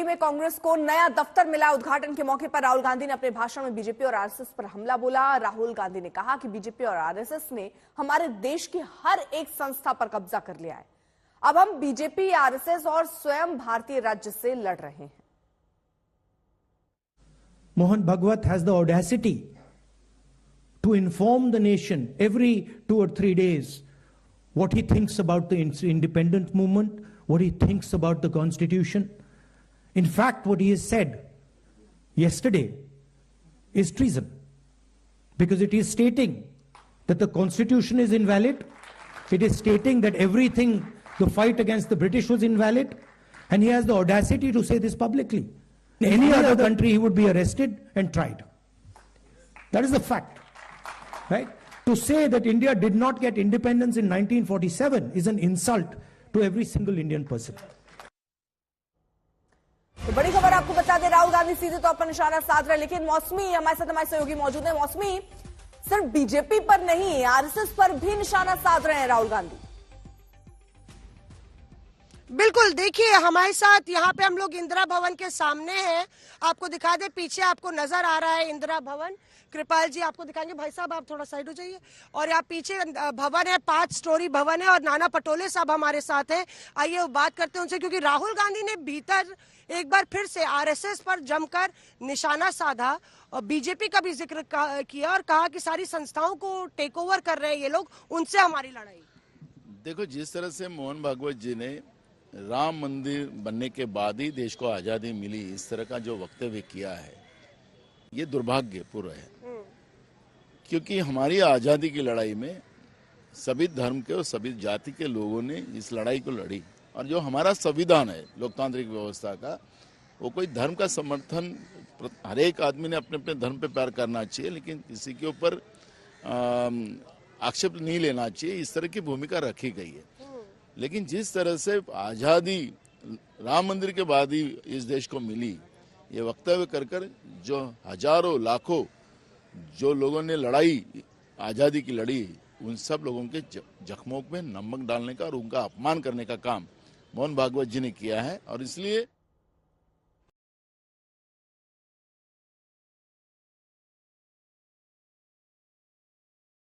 में कांग्रेस को नया दफ्तर मिला। उद्घाटन के मौके पर राहुल गांधी ने अपने भाषण में बीजेपी और आरएसएस पर हमला बोला। राहुल गांधी ने कहा कि बीजेपी और आरएसएस ने हमारे देश की हर एक संस्था पर कब्जा कर लिया है। अब हम बीजेपी, आरएसएस और स्वयं भारतीय राज्य से लड़ रहे हैं। Mohan Bhagwat has the audacity to inform the nation every 2 or 3 days what he thinks about the independent movement, what he thinks about the constitution. In fact, what he has said yesterday is treason, because it is stating that the constitution is invalid. It is stating that everything, the fight against the British was invalid, and he has the audacity to say this publicly. In any other country, he would be arrested and tried. That is the fact, right? To say that India did not get independence in 1947 is an insult to every single Indian person. तो बड़ी खबर आपको बता दें, राहुल गांधी सीधे तौर पर निशाना साध रहे, लेकिन मौसमी हमारे साथ हमारे सहयोगी मौजूद है। मौसमी, सिर्फ बीजेपी पर नहीं, आरएसएस पर भी निशाना साध रहे हैं राहुल गांधी। बिल्कुल, देखिए हमारे साथ यहाँ पे हम लोग इंदिरा भवन के सामने हैं। आपको दिखा दे, पीछे आपको नजर आ रहा है इंदिरा भवन। कृपाल जी आपको दिखाएंगे। भाई साहब आप थोड़ा साइड हो जाइए। और यहाँ पीछे भवन है, 5 स्टोरी भवन है, और नाना पटोले साहब हमारे साथ हैं। आइए बात करते हैं उनसे, क्योंकि राहुल गांधी ने भीतर एक बार फिर से आरएसएस पर जमकर निशाना साधा और बीजेपी का भी जिक्र किया और कहा कि सारी संस्थाओं को टेक ओवर कर रहे हैं ये लोग, उनसे हमारी लड़ाई। देखो, जिस तरह से मोहन भागवत जी ने राम मंदिर बनने के बाद ही देश को आज़ादी मिली, इस तरह का जो वक्तव्य किया है, ये दुर्भाग्यपूर्ण है। क्योंकि हमारी आज़ादी की लड़ाई में सभी धर्म के और सभी जाति के लोगों ने इस लड़ाई को लड़ी, और जो हमारा संविधान है लोकतांत्रिक व्यवस्था का, वो कोई धर्म का समर्थन, हर एक आदमी ने अपने अपने धर्म पे प्यार करना चाहिए, लेकिन किसी के ऊपर आक्षेप नहीं लेना चाहिए, इस तरह की भूमिका रखी गई है। लेकिन जिस तरह से आज़ादी राम मंदिर के बाद ही इस देश को मिली, ये वक्तव्य कर जो हजारों लाखों जो लोगों ने लड़ाई, आज़ादी की लड़ी, उन सब लोगों के जख्मों में नमक डालने का और उनका अपमान करने का काम मोहन भागवत जी ने किया है। और इसलिए